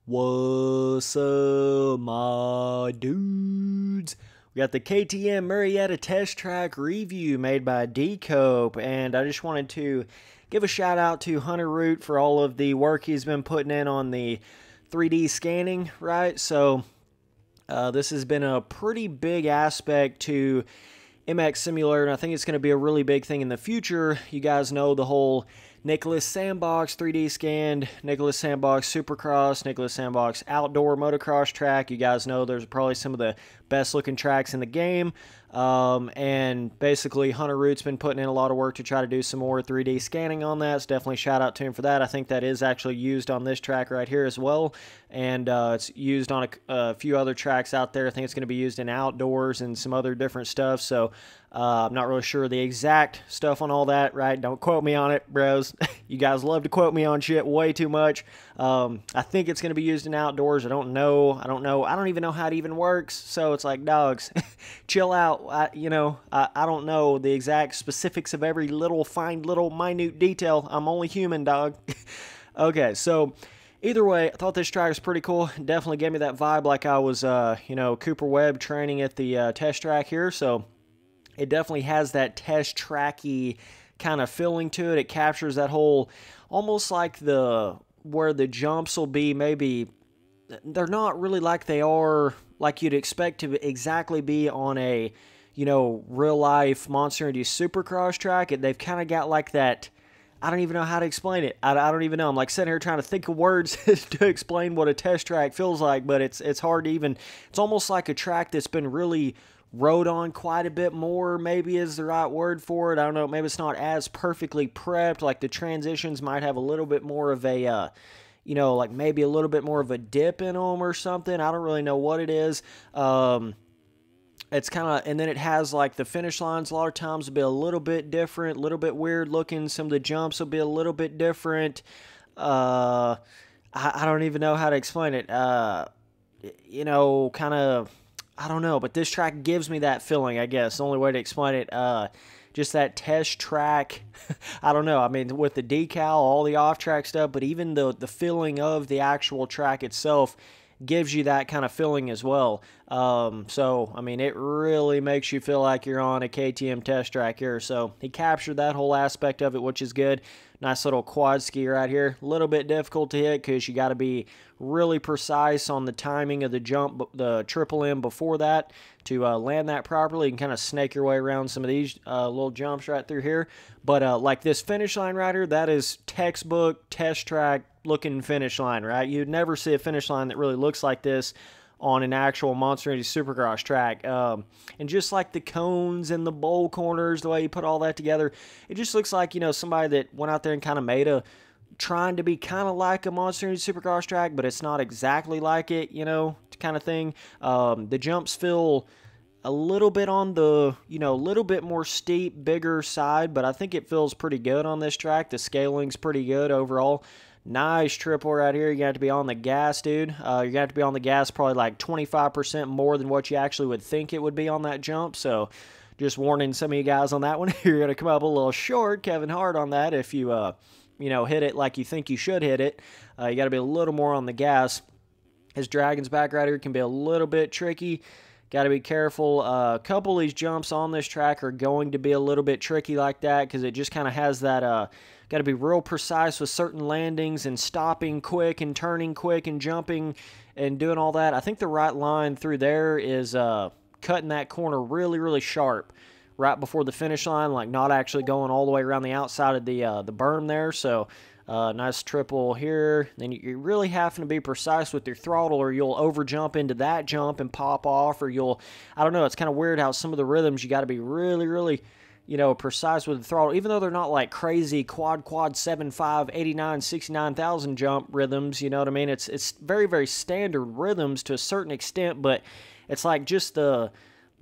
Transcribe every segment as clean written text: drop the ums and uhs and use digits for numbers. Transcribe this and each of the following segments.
What's up, my dudes? We got the KTM Murrieta test track review made by D-Cope, and I just wanted to give a shout out to Hunter Root for all of the work he's been putting in on the 3D scanning, right? So this has been a pretty big aspect to MX Simulator, and I think it's going to be a really big thing in the future. You guys know the whole Nicholas Sandbox 3D scanned, Nicholas Sandbox Supercross, Nicholas Sandbox Outdoor Motocross track. You guys know there's probably some of the best looking tracks in the game. And basically Hunter Root's been putting in a lot of work to try to do some more 3D scanning on that. So definitely shout out to him for that. I think that is actually used on this track right here as well. And it's used on a few other tracks out there. I think it's going to be used in outdoors and some other different stuff. So I'm not really sure the exact stuff on all that, right? Don't quote me on it, bros. You guys love to quote me on shit way too much. I think it's going to be used in outdoors. I don't know. I don't even know how it even works. So it's like, dogs, chill out. I don't know the exact specifics of every little minute detail. I'm only human, dog. Okay, so either way, I thought this track was pretty cool. It definitely gave me that vibe like I was, Cooper Webb training at the test track here. So it definitely has that test tracky kind of feeling to it. It captures that whole, almost like where the jumps will be, maybe they're not really like they are like you'd expect to exactly be on a, real life Monster Energy Supercross track. They've kind of got like that. I don't even know how to explain it. I don't even know. I'm like sitting here trying to think of words to explain what a test track feels like, but it's hard to even. It's almost like a track that's been really rode on quite a bit more, maybe is the right word for it. I don't know. Maybe it's not as perfectly prepped. Like the transitions might have a little bit more of a, like maybe a little bit more of a dip in them or something. I don't really know what it is. It's kind of, and then it has like the finish lines a lot of times will be a little bit different, a little bit weird looking. Some of the jumps will be a little bit different. I don't even know how to explain it. Kind of, I don't know, but this track gives me that feeling, I guess. The only way to explain it, just that test track. I don't know. I mean, with the decal, all the off-track stuff, but even the feeling of the actual track itself gives you that kind of feeling as well. So, I mean, it really makes you feel like you're on a KTM test track here. So, he captured that whole aspect of it, which is good. Nice little quad ski right here. A little bit difficult to hit because you got to be really precise on the timing of the jump, the triple M before that to land that properly. You can kind of snake your way around some of these little jumps right through here. But like this finish line right here, that is textbook test track looking finish line, right? You'd never see a finish line that really looks like this on an actual Monster Energy Supercross track. And just like the cones and the bowl corners, the way you put all that together, it just looks like, somebody that went out there and kind of made trying to be kind of like a Monster Energy Supercross track, but it's not exactly like it, kind of thing. The jumps feel a little bit on the, a little bit more steep, bigger side, but I think it feels pretty good on this track. The scaling's pretty good overall. Nice triple right here. You're going to have to be on the gas, dude. You're going to have to be on the gas probably like 25% more than what you actually would think it would be on that jump. So just warning some of you guys on that one. You're going to come up a little short, Kevin Hart, on that if you, hit it like you think you should hit it. You got to be a little more on the gas. His Dragon's back right here can be a little bit tricky. Got to be careful. A couple of these jumps on this track are going to be a little bit tricky like that because it just kind of has that, got to be real precise with certain landings and stopping quick and turning quick and jumping and doing all that. I think the right line through there is cutting that corner really, really sharp right before the finish line, like not actually going all the way around the outside of the berm there. So nice triple here. Then you're really having to be precise with your throttle or you'll over jump into that jump and pop off, or I don't know, it's kind of weird how some of the rhythms you got to be really, really precise with the throttle, even though they're not like crazy quad 75, 89, 69,000 jump rhythms, you know what I mean? It's very, very standard rhythms to a certain extent, but it's like just the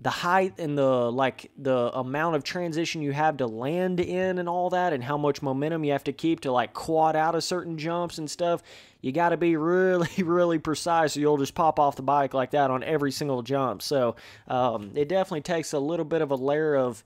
height and the amount of transition you have to land in and all that, and how much momentum you have to keep to like quad out of certain jumps and stuff. You got to be really, really precise, or you'll just pop off the bike like that on every single jump. So it definitely takes a little bit of a layer of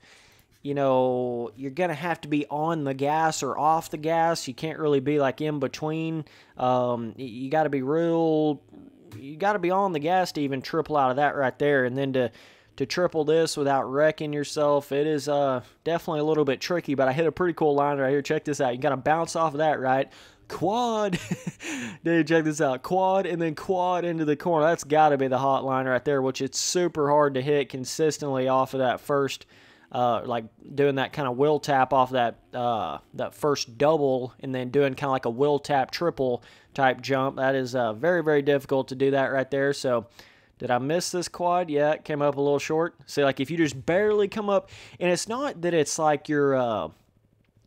you know, you're going to have to be on the gas or off the gas. You can't really be like in between. You got to be you got to be on the gas to even triple out of that right there. And then to triple this without wrecking yourself, it is definitely a little bit tricky, but I hit a pretty cool line right here. Check this out. You got to bounce off of that, right? Quad. Dude, check this out. Quad and then quad into the corner. That's got to be the hot line right there, which it's super hard to hit consistently off of that first, like doing that kind of wheel tap off that first double and then doing kind of like a wheel tap triple type jump. That is very, very difficult to do that right there. So did I miss this quad? Yeah, it came up a little short. See, like if you just barely come up, and it's not that it's like you're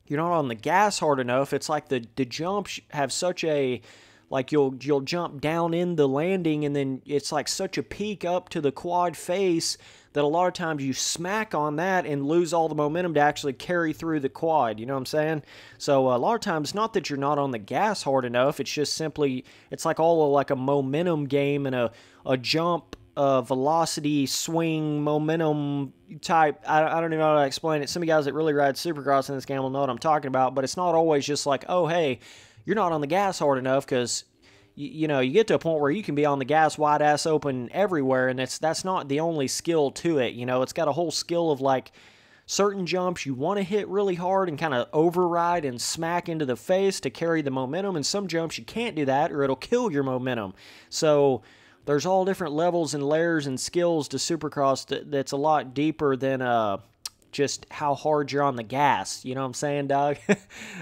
not on the gas hard enough. It's like the jumps have such a, like you'll jump down in the landing and then it's like such a peak up to the quad face that a lot of times you smack on that and lose all the momentum to actually carry through the quad. You know what I'm saying? So a lot of times, not that you're not on the gas hard enough. It's just simply, it's like all like a momentum game and a jump velocity, swing, momentum type. I don't even know how to explain it. Some of you guys that really ride Supercross in this game will know what I'm talking about, but it's not always just like, oh, hey, you're not on the gas hard enough, because you know, you get to a point where you can be on the gas wide ass open everywhere, and that's not the only skill to it. You know, it's got a whole skill of like certain jumps you want to hit really hard and kind of override and smack into the face to carry the momentum, and some jumps you can't do that or it'll kill your momentum. So there's all different levels and layers and skills to Supercross that's a lot deeper than just how hard you're on the gas. You know what I'm saying, dog?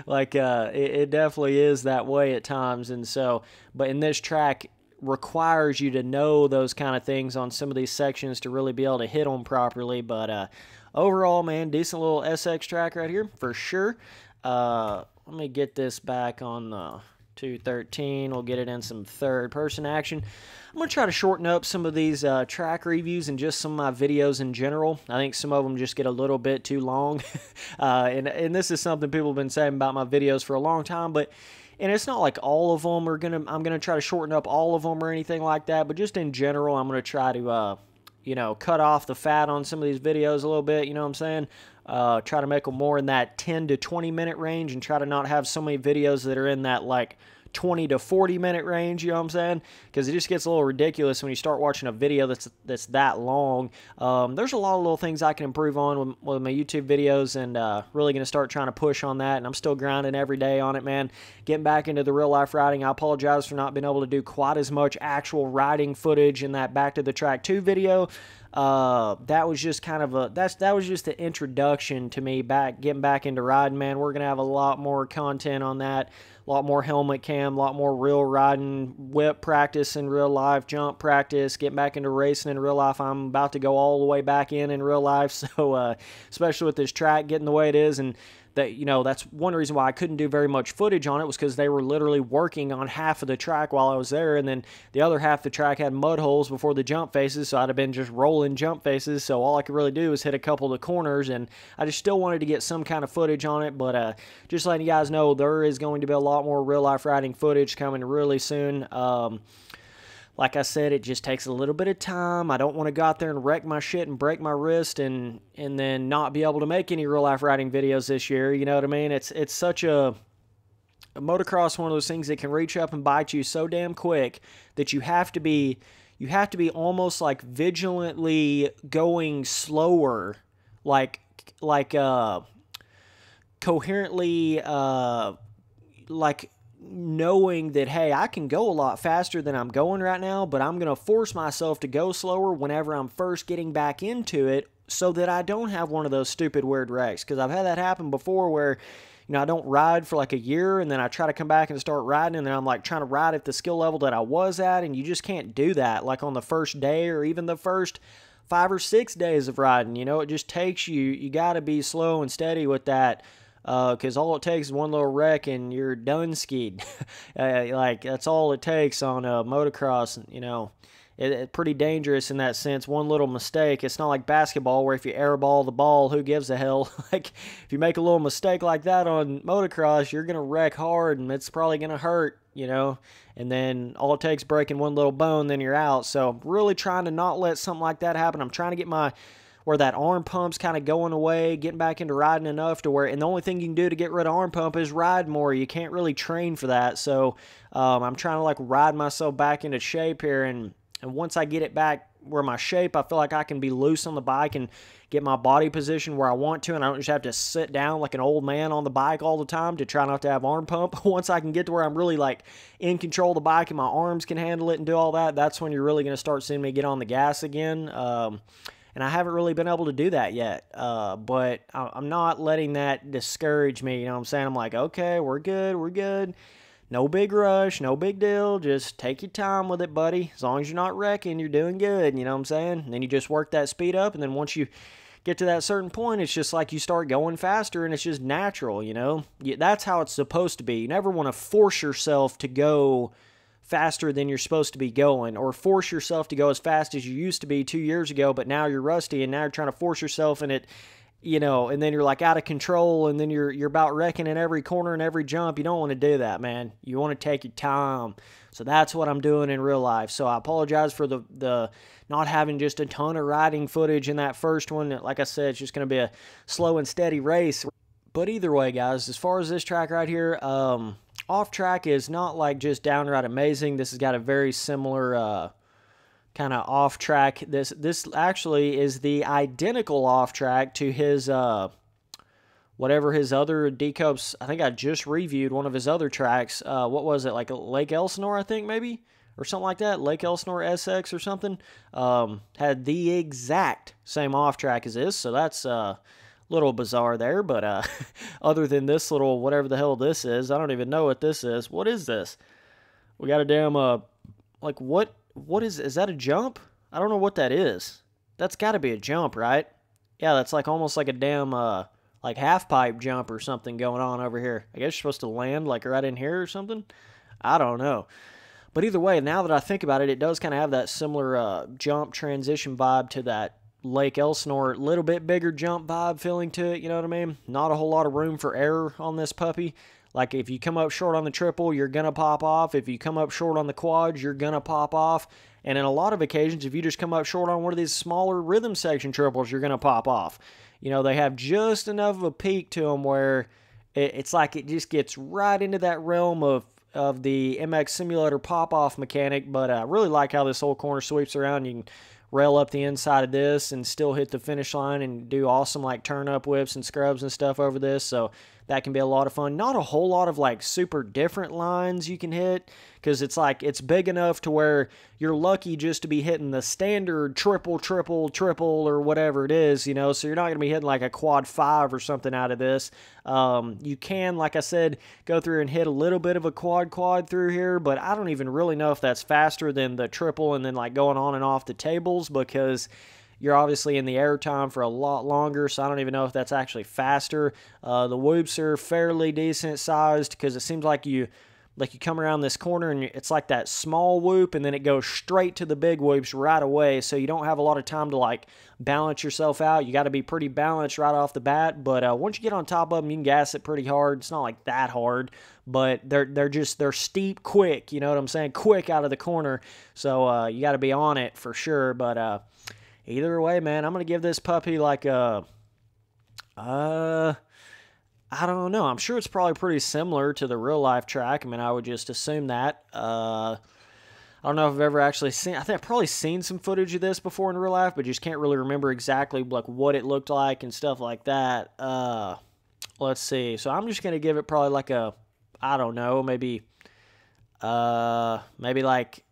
Like, it definitely is that way at times. And so, but in this track, requires you to know those kind of things on some of these sections to really be able to hit them properly. But overall, man, decent little SX track right here for sure. Let me get this back on the 213. We'll get it in some third-person action. I'm going to try to shorten up some of these track reviews and just some of my videos in general. I think some of them just get a little bit too long. And this is something people have been saying about my videos for a long time, and it's not like all of them are I'm going to try to shorten up all of them or anything like that, but just in general, I'm going to try to, you know, cut off the fat on some of these videos a little bit, you know what I'm saying? Try to make them more in that 10 to 20 minute range and try to not have so many videos that are in that like 20 to 40 minute range, you know what I'm saying? Because it just gets a little ridiculous when you start watching a video that's that long. There's a lot of little things I can improve on with my YouTube videos, and really going to start trying to push on that, and I'm still grinding every day on it, man. Getting back into the real life riding. I apologize for not being able to do quite as much actual riding footage in that Back to the Track 2 video. That was just kind of that was just the introduction to me getting back into riding, man. We're gonna have a lot more content on that, a lot more helmet cam, a lot more real riding, whip practice in real life, jump practice, getting back into racing in real life. I'm about to go all the way back in real life, so especially with this track getting the way it is, and that, you know, that's one reason why I couldn't do very much footage on it, was because they were literally working on half of the track while I was there, and then the other half of the track had mud holes before the jump faces, so I'd have been just rolling jump faces, so all I could really do was hit a couple of the corners, and I just still wanted to get some kind of footage on it. But just letting you guys know, there is going to be a lot more real-life riding footage coming really soon. Like I said, it just takes a little bit of time. I don't want to go out there and wreck my shit and break my wrist and then not be able to make any real-life riding videos this year. You know what I mean? It's such a motocross, one of those things that can reach up and bite you so damn quick that you have to be almost like vigilantly going slower, like coherently, like knowing that, hey, I can go a lot faster than I'm going right now, but I'm going to force myself to go slower whenever I'm first getting back into it, so that I don't have one of those stupid weird wrecks. Because I've had that happen before where, you know, I don't ride for like a year, and then I try to come back and start riding, and then I'm like trying to ride at the skill level that I was at, and you just can't do that like on the first day or even the first 5 or 6 days of riding. You know, it just takes you got to be slow and steady with that. Because all it takes is one little wreck and you're done skied. Like, that's all it takes on motocross. You know, it's pretty dangerous in that sense. One little mistake. It's not like basketball where if you airball the ball, who gives a hell? Like, if you make a little mistake like that on motocross, you're going to wreck hard and it's probably going to hurt, you know. And then all it takes is breaking one little bone, then you're out. So really trying to not let something like that happen. I'm trying to get my where that arm pump's kind of going away, getting back into riding enough to where, and the only thing you can do to get rid of arm pump is ride more. You can't really train for that. So I'm trying to like ride myself back into shape here, and once I get it back where my shape, I feel like I can be loose on the bike and get my body position where I want to, and I don't just have to sit down like an old man on the bike all the time to try not to have arm pump. Once I can get to where I'm really like in control of the bike and my arms can handle it and do all that, that's when you're really going to start seeing me get on the gas again. And I haven't really been able to do that yet. But I'm not letting that discourage me. You know what I'm saying? I'm like, okay, we're good. We're good. No big rush. No big deal. Just take your time with it, buddy. As long as you're not wrecking, you're doing good. You know what I'm saying? And then you just work that speed up. And then once you get to that certain point, it's just like you start going faster and it's just natural, you know? That's how it's supposed to be. You never want to force yourself to go faster than you're supposed to be going, or force yourself to go as fast as you used to be 2 years ago, but now you're rusty and now you're trying to force yourself and it, you know, and then you're like out of control and then you're about wrecking in every corner and every jump. You don't want to do that, man. You want to take your time. So that's what I'm doing in real life. So I apologize for the not having just a ton of riding footage in that first one. Like I said, it's just going to be a slow and steady race. But either way, guys, as far as this track right here, off track is not like just downright amazing. This has got a very similar kind of off track. This actually is the identical off track to his whatever his other decopes. I think I just reviewed one of his other tracks. What was it, like Lake Elsinore, I think, maybe, or something like that. Lake Elsinore SX or something. Had the exact same off track as this, so that's little bizarre there, but other than this little whatever the hell this is, I don't even know what this is. What is this? We got a damn like what is that a jump? I don't know what that is. That's got to be a jump, right? Yeah, that's like almost like a damn like half pipe jump or something going on over here. I guess you're supposed to land like right in here or something. I don't know. But either way, now that I think about it, it does kind of have that similar jump transition vibe to that Lake Elsinore, little bit bigger jump vibe feeling to it, you know what I mean? Not a whole lot of room for error on this puppy. Like if you come up short on the triple, you're going to pop off. If you come up short on the quads, you're going to pop off. And in a lot of occasions, if you just come up short on one of these smaller rhythm section triples, you're going to pop off. You know, they have just enough of a peak to them where it's like it just gets right into that realm of the MX Simulator pop-off mechanic. But I really like how this whole corner sweeps around. You can rail up the inside of this and still hit the finish line and do awesome like turn up whips and scrubs and stuff over this. So that can be a lot of fun. Not a whole lot of like super different lines you can hit, because it's like it's big enough to where you're lucky just to be hitting the standard triple or whatever it is, you know, so you're not going to be hitting like a quad 5 or something out of this. You can, like I said, go through and hit a little bit of a quad through here, but I don't even really know if that's faster than the triple and then like going on and off the tables, because you're obviously in the air time for a lot longer, so I don't even know if that's actually faster. The whoops are fairly decent sized, because it seems like you come around this corner and it's like that small whoop and then it goes straight to the big whoops right away, so you don't have a lot of time to like balance yourself out. You got to be pretty balanced right off the bat, but once you get on top of them, you can gas it pretty hard. It's not like that hard, but they're steep quick, you know what I'm saying? Quick out of the corner, so you got to be on it for sure. But either way, man, I'm going to give this puppy like a, I don't know. I'm sure it's probably pretty similar to the real life track. I mean, I would just assume that. I don't know if I've ever actually seen, I think I've probably seen some footage of this before in real life, but just can't really remember exactly like what it looked like and stuff like that. Let's see. So I'm just going to give it probably like a, I don't know, maybe like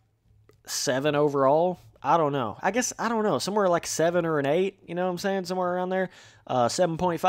7 overall. I don't know. I guess, I don't know. Somewhere like 7 or an 8, you know what I'm saying? Somewhere around there. 7.5,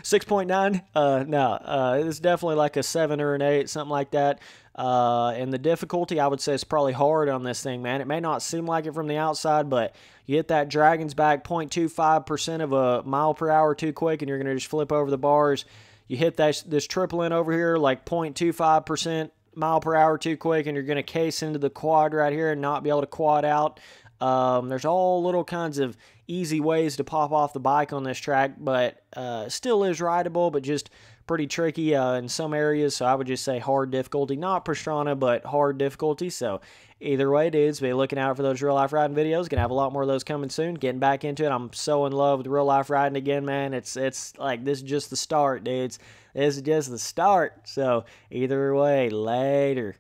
6.9. No, it's definitely like a 7 or an 8, something like that. And the difficulty, I would say, is probably hard on this thing, man. It may not seem like it from the outside, but you hit that dragon's back 0.25% of a mile per hour too quick, and you're going to just flip over the bars. You hit this triple in over here like 0.25% mile per hour too quick, and you're going to case into the quad right here and not be able to quad out. There's all little kinds of easy ways to pop off the bike on this track, but still is rideable, but just pretty tricky in some areas, so I would just say hard difficulty. Not Pastrana, but hard difficulty. So either way, dudes, be looking out for those real-life riding videos. Gonna have a lot more of those coming soon. Getting back into it. I'm so in love with real-life riding again, man. It's like, this is just the start, dudes. This is just the start. So either way, later.